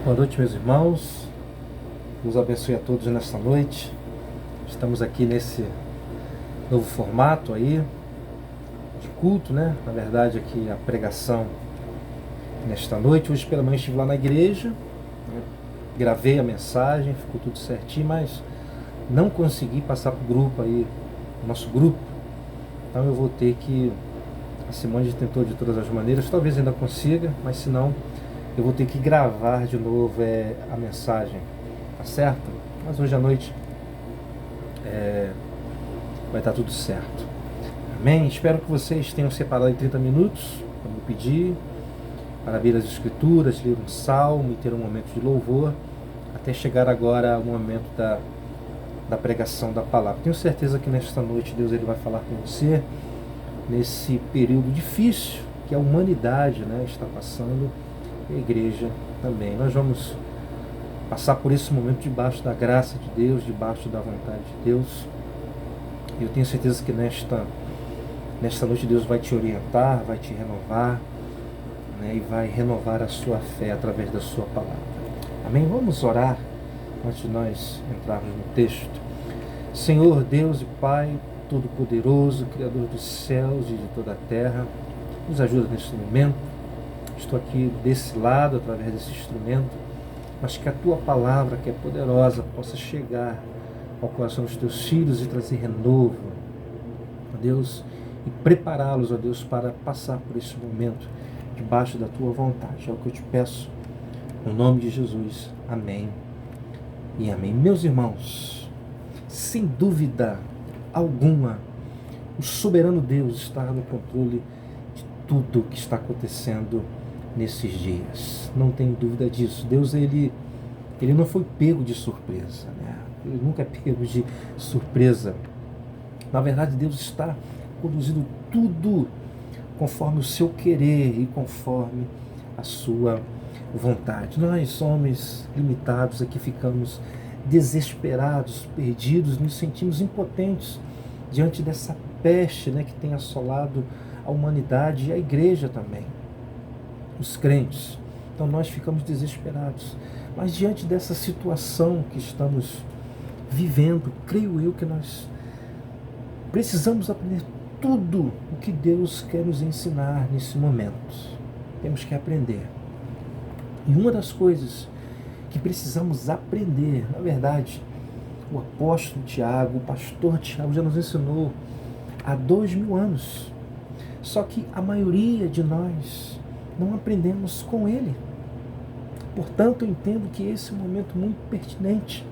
Boa noite, meus irmãos. Deus abençoe a todos nesta noite. Estamos aqui nesse novo formato aí de culto, né? Na verdade, aqui a pregação nesta noite. Hoje pela manhã estive lá na igreja, né? Gravei a mensagem, ficou tudo certinho, mas não consegui passar para o grupo aí, o nosso grupo. Então eu vou ter que... A Simone tentou de todas as maneiras, talvez ainda consiga, mas se não, eu vou ter que gravar de novo a mensagem, tá certo? Mas hoje à noite vai estar tudo certo. Amém? Espero que vocês tenham separado em 30 minutos, como eu pedi, para ver as escrituras, ler um salmo e ter um momento de louvor, até chegar agora ao momento da pregação da palavra. Tenho certeza que nesta noite Deus ele vai falar com você, nesse período difícil que a humanidade, né, está passando, e a igreja também. Nós vamos passar por esse momento debaixo da graça de Deus, debaixo da vontade de Deus. E eu tenho certeza que nesta noite Deus vai te orientar, vai te renovar, né, e vai renovar a sua fé através da sua palavra. Amém? Vamos orar antes de nós entrarmos no texto. Senhor Deus e Pai Todo-Poderoso, Criador dos céus e de toda a terra, nos ajuda neste momento. Estou aqui desse lado, através desse instrumento, mas que a Tua palavra, que é poderosa, possa chegar ao coração dos Teus filhos e trazer renovo, ó Deus, e prepará-los, ó Deus, para passar por esse momento debaixo da Tua vontade. É o que eu te peço, no nome de Jesus. Amém e amém. Meus irmãos, sem dúvida alguma, o soberano Deus está no controle de tudo o que está acontecendo nesses dias. Não tem dúvida disso. Deus, ele não foi pego de surpresa, né? Ele nunca é pego de surpresa. Na verdade, Deus está conduzindo tudo conforme o seu querer e conforme a sua vontade. Nós, homens limitados, aqui ficamos desesperados, perdidos, nos sentimos impotentes diante dessa peste, né, que tem assolado a humanidade e a igreja também, os crentes. Então nós ficamos desesperados. Mas diante dessa situação que estamos vivendo, creio eu que nós precisamos aprender tudo o que Deus quer nos ensinar nesse momento. Temos que aprender. E uma das coisas que precisamos aprender, na verdade, o apóstolo Tiago, o pastor Tiago já nos ensinou há 2000 anos. Só que a maioria de nós não aprendemos com ele. Portanto, eu entendo que esse é um momento muito pertinente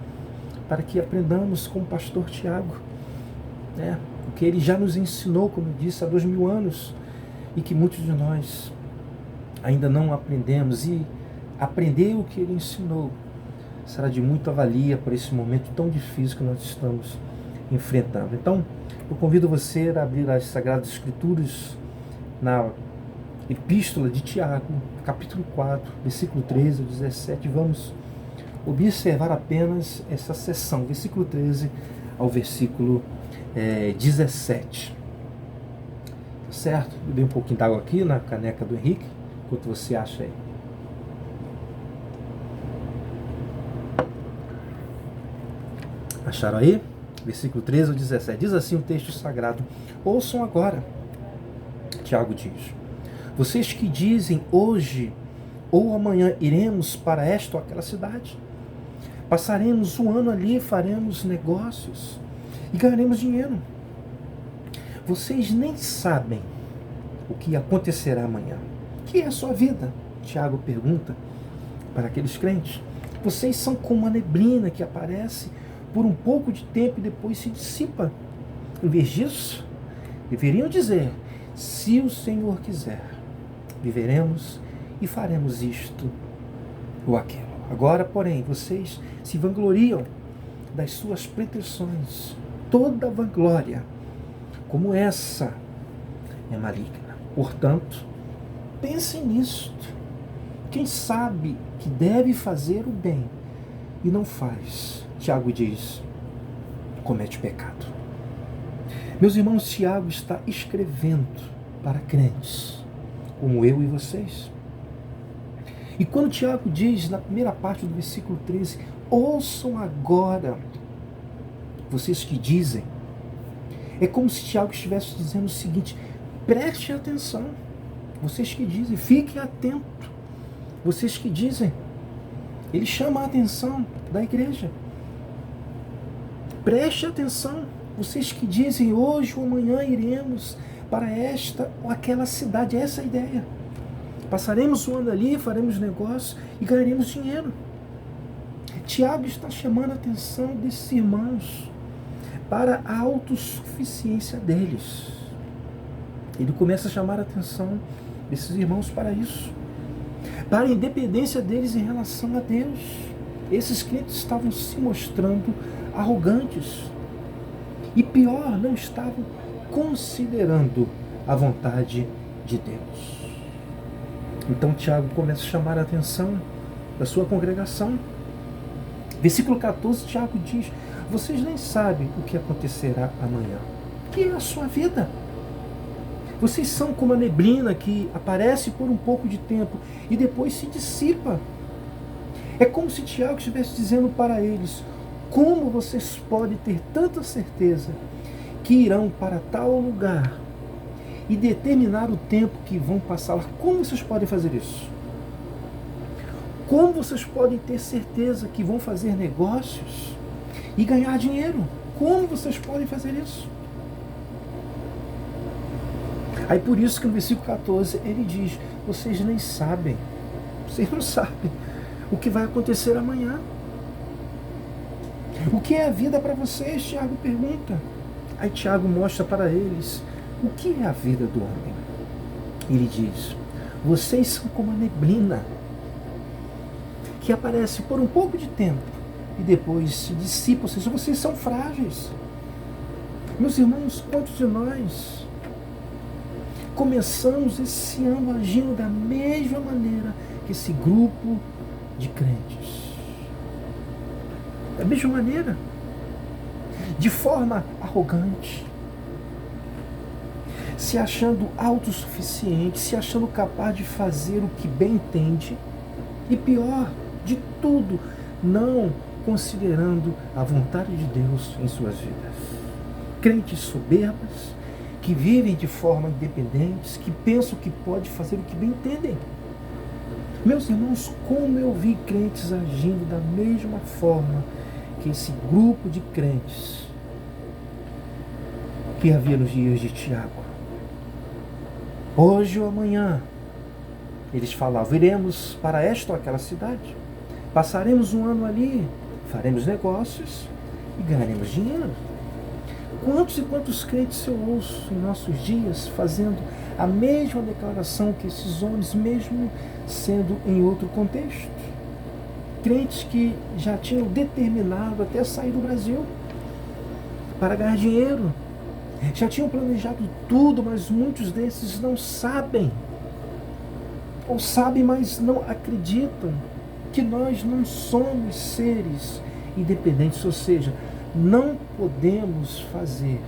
para que aprendamos com o pastor Tiago, né? O que ele já nos ensinou, como eu disse, há 2000 anos, e que muitos de nós ainda não aprendemos. E aprender o que ele ensinou será de muita valia para esse momento tão difícil que nós estamos enfrentando. Então, eu convido você a abrir as Sagradas Escrituras na Epístola de Tiago, capítulo 4, versículo 13 ao 17. Vamos observar apenas essa seção, versículo 13 ao versículo 17. Certo? Beber um pouquinho d'água aqui na caneca do Henrique, enquanto você acha aí. Acharam aí? Versículo 13 ao 17. Diz assim o texto sagrado: ouçam agora, Tiago diz: vocês que dizem hoje ou amanhã iremos para esta ou aquela cidade, passaremos um ano ali, faremos negócios e ganharemos dinheiro. Vocês nem sabem o que acontecerá amanhã. O que é a sua vida? Tiago pergunta para aqueles crentes. Vocês são como uma neblina que aparece por um pouco de tempo e depois se dissipa. Em vez disso, deveriam dizer: se o Senhor quiser, viveremos e faremos isto ou aquilo. Agora, porém, vocês se vangloriam das suas pretensões. Toda vanglória como essa é maligna. Portanto, pensem nisto. Quem sabe que deve fazer o bem e não faz, Tiago diz, comete pecado. Meus irmãos, Tiago está escrevendo para crentes, como eu e vocês. E quando Tiago diz, na primeira parte do versículo 13, ouçam agora, vocês que dizem, é como se Tiago estivesse dizendo o seguinte: preste atenção, vocês que dizem, fiquem atentos, vocês que dizem. Ele chama a atenção da igreja. Preste atenção, vocês que dizem, hoje ou amanhã iremos para esta ou aquela cidade. Essa é a ideia. Passaremos o ano ali, faremos negócio e ganharemos dinheiro. Tiago está chamando a atenção desses irmãos para a autossuficiência deles. Ele começa a chamar a atenção desses irmãos para isso, para a independência deles em relação a Deus. Esses crentes estavam se mostrando arrogantes e, pior, não estavam considerando a vontade de Deus. Então Tiago começa a chamar a atenção da sua congregação. Versículo 14, Tiago diz: vocês nem sabem o que acontecerá amanhã. Que é a sua vida? Vocês são como a neblina que aparece por um pouco de tempo e depois se dissipa. É como se Tiago estivesse dizendo para eles: como vocês podem ter tanta certeza que irão para tal lugar e determinar o tempo que vão passar lá? Como vocês podem fazer isso? Como vocês podem ter certeza que vão fazer negócios e ganhar dinheiro? Como vocês podem fazer isso? Aí por isso que no versículo 14 ele diz: vocês nem sabem, vocês não sabem o que vai acontecer amanhã. O que é a vida para vocês? Tiago pergunta. Aí Tiago mostra para eles o que é a vida do homem. Ele diz: vocês são como a neblina que aparece por um pouco de tempo e depois se dissipa. Ou seja, vocês são frágeis. Meus irmãos, quantos de nós começamos esse ano agindo da mesma maneira que esse grupo de crentes? Da mesma maneira, de forma arrogante, se achando autossuficiente, se achando capaz de fazer o que bem entende, e pior de tudo, não considerando a vontade de Deus em suas vidas. Crentes soberbas, que vivem de forma independente, que pensam que pode fazer o que bem entendem. Meus irmãos, como eu vi crentes agindo da mesma forma que esse grupo de crentes que havia nos dias de Tiago. Hoje ou amanhã, eles falavam: iremos para esta ou aquela cidade, passaremos um ano ali, faremos negócios e ganharemos dinheiro. Quantos e quantos crentes eu ouço em nossos dias fazendo a mesma declaração que esses homens, mesmo sendo em outro contexto? Crentes que já tinham determinado até sair do Brasil para ganhar dinheiro, já tinham planejado tudo, mas muitos desses não sabem, ou sabem, mas não acreditam que nós não somos seres independentes, ou seja, não podemos fazer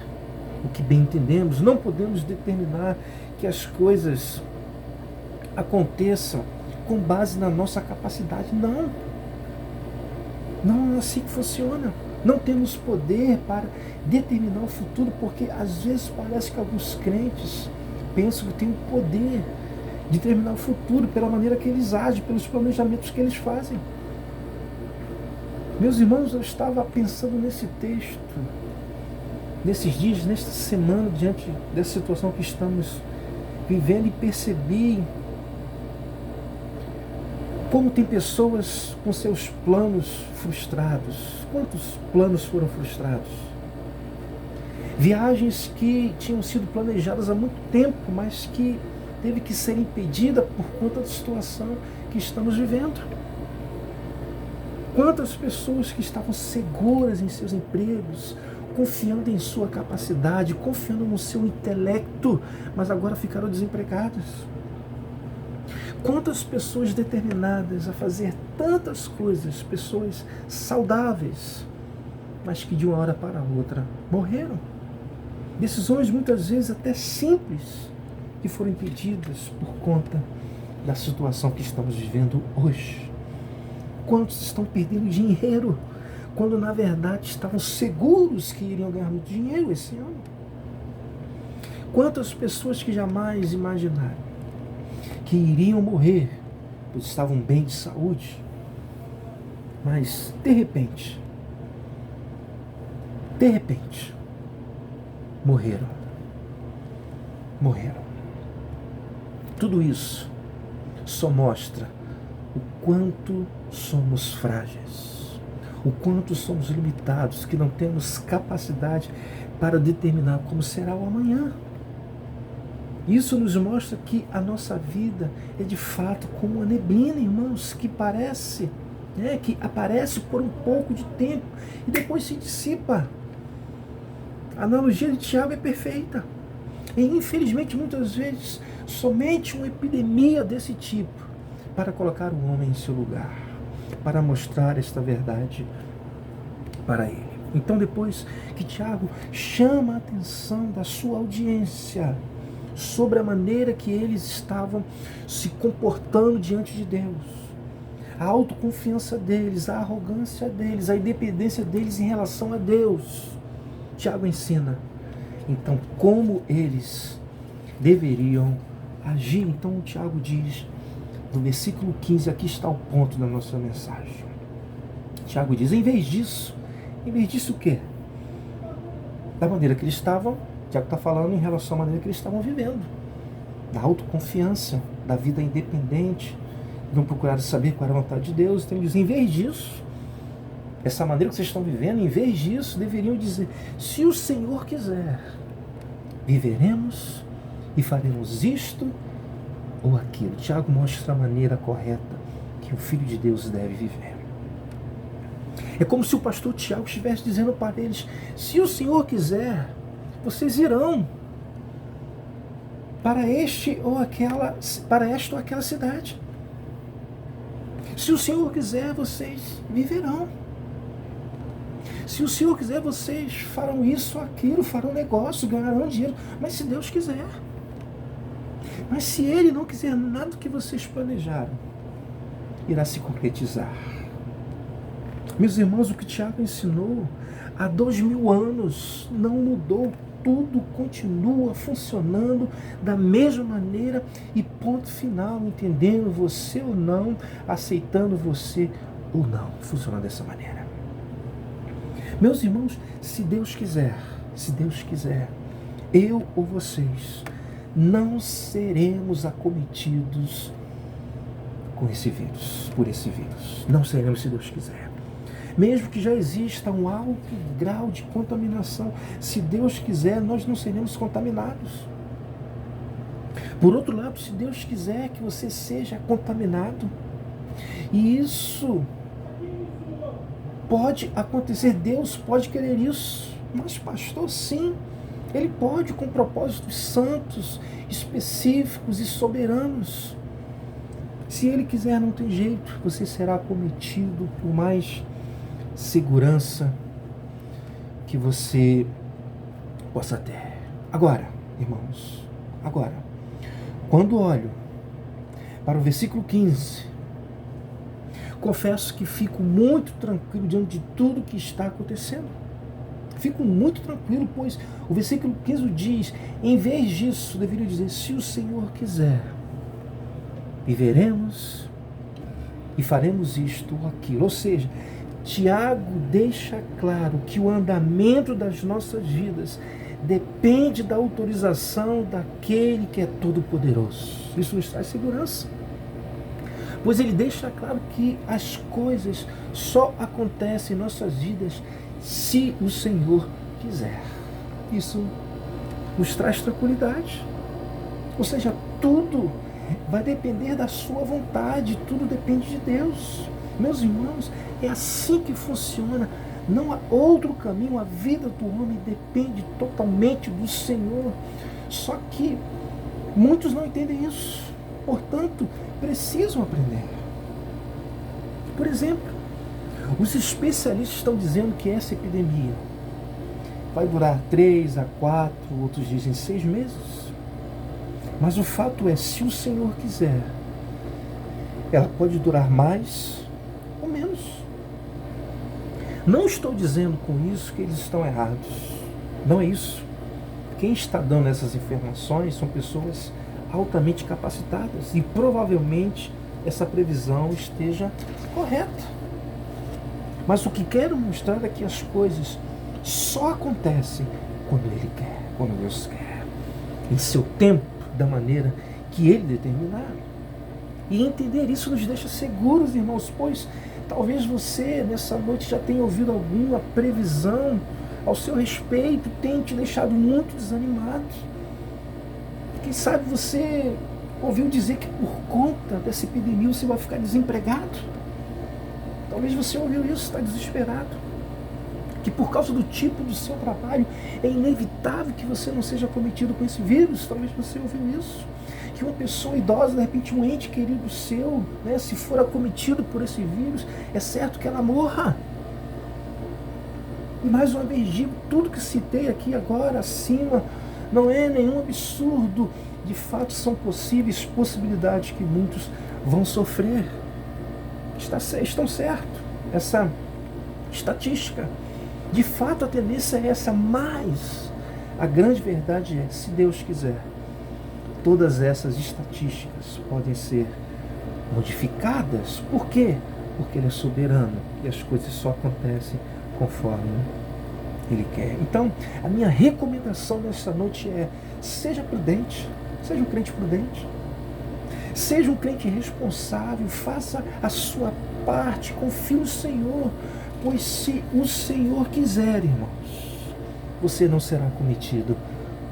o que bem entendemos, não podemos determinar que as coisas aconteçam com base na nossa capacidade. Não é assim que funciona. Não temos poder para determinar o futuro, porque às vezes parece que alguns crentes pensam que têm o poder de determinar o futuro pela maneira que eles agem, pelos planejamentos que eles fazem. Meus irmãos, eu estava pensando nesse texto, nesses dias, nesta semana, diante dessa situação que estamos vivendo, e percebi como tem pessoas com seus planos frustrados. Quantos planos foram frustrados? Viagens que tinham sido planejadas há muito tempo, mas que teve que ser impedida por conta da situação que estamos vivendo. Quantas pessoas que estavam seguras em seus empregos, confiando em sua capacidade, confiando no seu intelecto, mas agora ficaram desempregadas. Quantas pessoas determinadas a fazer tantas coisas, pessoas saudáveis, mas que de uma hora para outra morreram. Decisões muitas vezes até simples, que foram impedidas por conta da situação que estamos vivendo hoje? Quantos estão perdendo dinheiro, quando na verdade estavam seguros que iriam ganhar muito dinheiro esse ano? Quantas pessoas que jamais imaginaram que iriam morrer, pois estavam bem de saúde, mas de repente, morreram. Tudo isso só mostra o quanto somos frágeis, o quanto somos limitados, que não temos capacidade para determinar como será o amanhã. Isso nos mostra que a nossa vida é de fato como uma neblina, irmãos, que parece, que aparece por um pouco de tempo e depois se dissipa. A analogia de Tiago é perfeita. E infelizmente muitas vezes somente uma epidemia desse tipo para colocar o homem em seu lugar, para mostrar esta verdade para ele. Então, depois que Tiago chama a atenção da sua audiência sobre a maneira que eles estavam se comportando diante de Deus, a autoconfiança deles, a arrogância deles, a independência deles em relação a Deus, Tiago ensina então como eles deveriam agir. Então Tiago diz no versículo 15, aqui está o ponto da nossa mensagem. Tiago diz, em vez disso o quê? Da maneira que eles estavam, Tiago está falando em relação à maneira que eles estavam vivendo, da autoconfiança, da vida independente, não procuraram saber qual era a vontade de Deus. Então ele diz, em vez disso, essa maneira que vocês estão vivendo, em vez disso, deveriam dizer, se o Senhor quiser, viveremos e faremos isto ou aquilo. Tiago mostra a maneira correta que o Filho de Deus deve viver. É como se o pastor Tiago estivesse dizendo para eles, se o Senhor quiser, vocês irão para esta ou aquela cidade. Se o Senhor quiser, vocês viverão. Se o Senhor quiser, vocês farão isso ou aquilo, farão negócio, ganharão dinheiro. Mas se Deus quiser. Mas se Ele não quiser, nada do que vocês planejaram irá se concretizar. Meus irmãos, o que Tiago ensinou há 2000 anos não mudou. Tudo continua funcionando da mesma maneira e ponto final, entendendo você ou não, aceitando você ou não. Funciona dessa maneira. Meus irmãos, se Deus quiser, eu ou vocês não seremos acometidos por esse vírus. Não seremos, se Deus quiser. Mesmo que já exista um alto grau de contaminação, se Deus quiser, nós não seremos contaminados. Por outro lado, se Deus quiser que você seja contaminado, e isso pode acontecer, Deus pode querer isso, mas pastor, sim, Ele pode, com propósitos santos, específicos e soberanos. Se Ele quiser, não tem jeito, você será acometido por mais segurança que você possa ter. Agora, irmãos, quando olho para o versículo 15, confesso que fico muito tranquilo diante de tudo que está acontecendo. Fico muito tranquilo, pois o versículo 15 diz, em vez disso, deveria dizer, se o Senhor quiser, viveremos e faremos isto ou aquilo. Ou seja, Tiago deixa claro que o andamento das nossas vidas depende da autorização daquele que é todo-poderoso. Isso nos traz segurança. Pois ele deixa claro que as coisas só acontecem em nossas vidas se o Senhor quiser. Isso nos traz tranquilidade. Ou seja, tudo vai depender da sua vontade, tudo depende de Deus. Meus irmãos, é assim que funciona. Não há outro caminho. A vida do homem depende totalmente do Senhor. Só que muitos não entendem isso. Portanto, precisam aprender. Por exemplo, os especialistas estão dizendo que essa epidemia vai durar 3 a 4, outros dizem 6 meses. Mas o fato é, se o Senhor quiser, ela pode durar mais ou menos. Não estou dizendo com isso que eles estão errados. Não é isso. Quem está dando essas informações são pessoas altamente capacitadas e provavelmente essa previsão esteja correta. Mas o que quero mostrar é que as coisas só acontecem quando Ele quer, quando Deus quer, em seu tempo, da maneira que Ele determinar. E entender isso nos deixa seguros, irmãos, pois talvez você nessa noite já tenha ouvido alguma previsão ao seu respeito, tenha te deixado muito desanimado. Quem sabe você ouviu dizer que por conta dessa epidemia você vai ficar desempregado. Talvez você ouviu isso, está desesperado. Que por causa do tipo do seu trabalho é inevitável que você não seja cometido com esse vírus. Talvez você ouviu isso. Que uma pessoa idosa, de repente um ente querido seu, né, se for acometido por esse vírus, é certo que ela morra. E mais uma vez digo, tudo que citei aqui agora, acima, não é nenhum absurdo. De fato são possíveis possibilidades que muitos vão sofrer. Estão certo. Essa estatística. De fato a tendência é essa, mas a grande verdade é, se Deus quiser, todas essas estatísticas podem ser modificadas. Por quê? Porque Ele é soberano e as coisas só acontecem conforme Ele quer. Então, a minha recomendação nessa noite é: seja prudente, seja um crente prudente, seja um crente responsável, faça a sua parte, confie no Senhor, pois se o Senhor quiser, irmãos, você não será cometido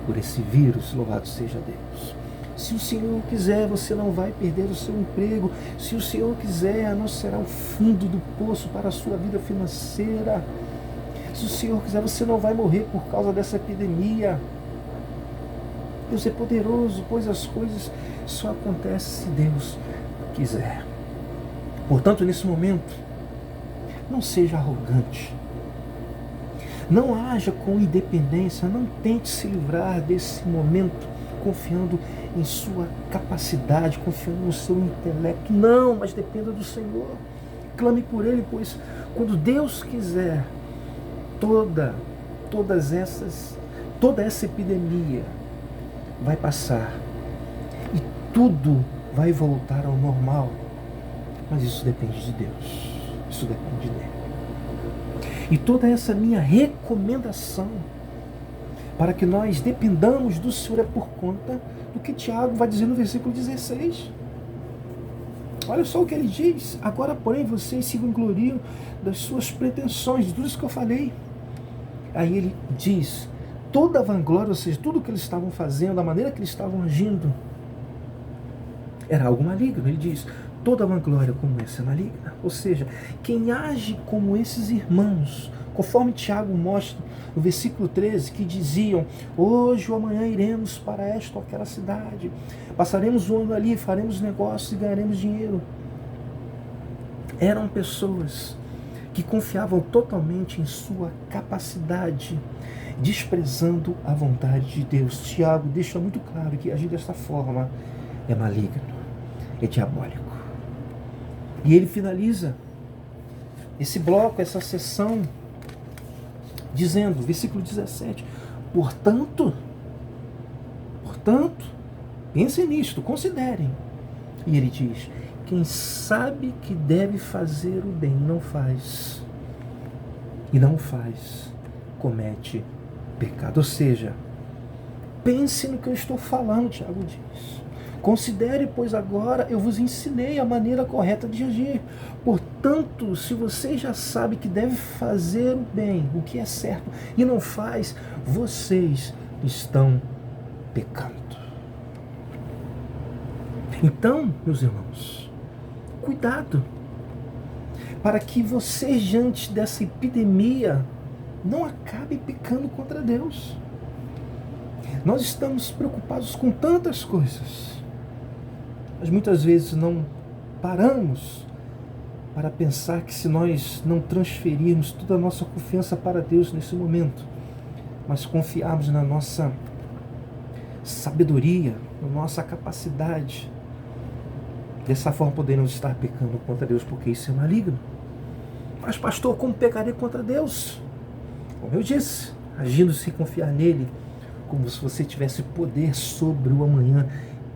por esse vírus, louvado seja Deus. Se o Senhor quiser, você não vai perder o seu emprego. Se o Senhor quiser, não será o fundo do poço para a sua vida financeira. Se o Senhor quiser, você não vai morrer por causa dessa epidemia. Deus é poderoso, pois as coisas só acontecem se Deus quiser. Portanto, nesse momento, não seja arrogante. Não haja com independência, não tente se livrar desse momento confiando em sua capacidade, confiando no seu intelecto. Não, mas dependa do Senhor. Clame por Ele, pois quando Deus quiser, toda essa epidemia vai passar e tudo vai voltar ao normal. Mas isso depende de Deus. Isso depende dele. E toda essa minha recomendação para que nós dependamos do Senhor é por conta do que Tiago vai dizer no versículo 16. Olha só o que ele diz: agora, porém, vocês se vangloriam das suas pretensões, de tudo isso que eu falei. Aí ele diz, toda a vanglória, ou seja, tudo o que eles estavam fazendo, a maneira que eles estavam agindo, era algo maligno. Ele diz, toda vanglória como essa é maligna. Ou seja, quem age como esses irmãos, conforme Tiago mostra no versículo 13, que diziam, hoje ou amanhã iremos para esta ou aquela cidade, passaremos o ano ali, faremos negócios e ganharemos dinheiro. Eram pessoas que confiavam totalmente em sua capacidade, desprezando a vontade de Deus. Tiago deixa muito claro que agir desta forma é maligno, é diabólico. E ele finaliza esse bloco, essa sessão, dizendo, versículo 17, portanto, pensem nisto, considerem. E ele diz, quem sabe que deve fazer o bem não faz, e não faz, comete pecado. Ou seja, pense no que eu estou falando, Tiago diz. Considere, pois agora eu vos ensinei a maneira correta de agir. Portanto, se você já sabe que deve fazer o bem, o que é certo, e não faz, vocês estão pecando. Então, meus irmãos, cuidado, para que você, diante dessa epidemia, não acabe pecando contra Deus. Nós estamos preocupados com tantas coisas, mas muitas vezes não paramos para pensar que se nós não transferirmos toda a nossa confiança para Deus nesse momento, mas confiarmos na nossa sabedoria, na nossa capacidade, Dessa forma poderemos estar pecando contra Deus, porque isso é maligno. Mas pastor, como pecarei contra Deus? Como eu disse, agindo sem confiar nele, como se você tivesse poder sobre o amanhã.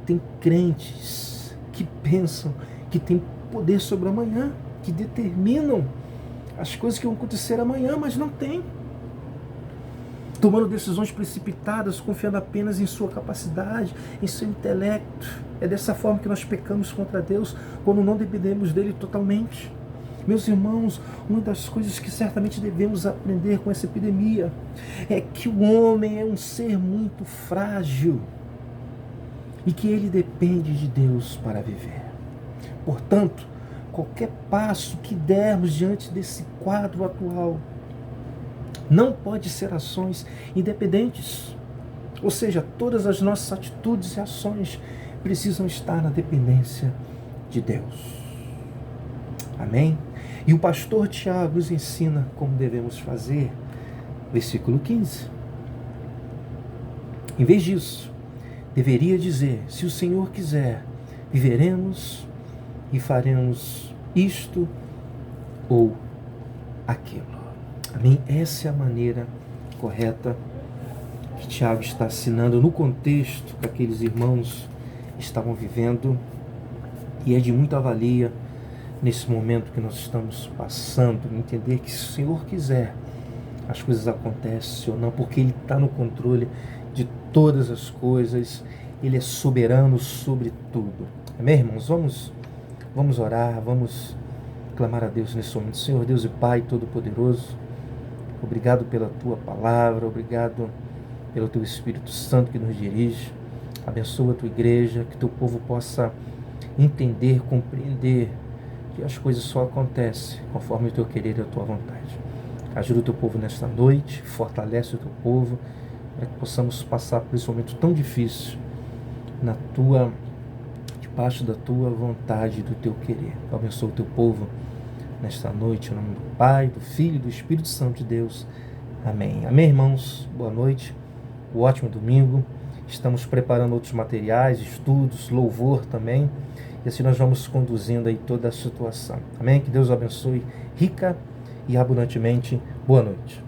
Tem crentes que pensam que tem poder sobre o amanhã, que determinam as coisas que vão acontecer amanhã, mas não tem. Tomando decisões precipitadas, confiando apenas em sua capacidade, em seu intelecto. É dessa forma que nós pecamos contra Deus, quando não dependemos dele totalmente. Meus irmãos, uma das coisas que certamente devemos aprender com essa epidemia é que o homem é um ser muito frágil e que ele depende de Deus para viver. Portanto, qualquer passo que dermos diante desse quadro atual não pode ser ações independentes. Ou seja, todas as nossas atitudes e ações precisam estar na dependência de Deus. Amém? E o pastor Tiago nos ensina como devemos fazer. Versículo 15. Em vez disso, deveria dizer: se o Senhor quiser, viveremos e faremos isto ou aquilo. Amém? Essa é a maneira correta que Tiago está assinando no contexto que aqueles irmãos estavam vivendo, e é de muita valia nesse momento que nós estamos passando, entender que se o Senhor quiser, as coisas acontecem ou não, porque Ele está no controle de todas as coisas, Ele é soberano sobre tudo. Amém, irmãos? Vamos orar, vamos clamar a Deus nesse momento. Senhor Deus e Pai Todo-Poderoso, obrigado pela Tua palavra, obrigado pelo Teu Espírito Santo que nos dirige. Abençoa a Tua igreja, que Teu povo possa entender, compreender que as coisas só acontecem conforme o Teu querer e a Tua vontade. Ajuda o Teu povo nesta noite, fortalece o Teu povo, para que possamos passar por esse momento tão difícil, debaixo da Tua vontade e do Teu querer. Abençoa o Teu povo nesta noite, em nome do Pai, do Filho e do Espírito Santo de Deus. Amém. Amém, irmãos? Boa noite, um ótimo domingo. Estamos preparando outros materiais, estudos, louvor também. E assim nós vamos conduzindo aí toda a situação. Amém? Que Deus o abençoe rica e abundantemente. Boa noite.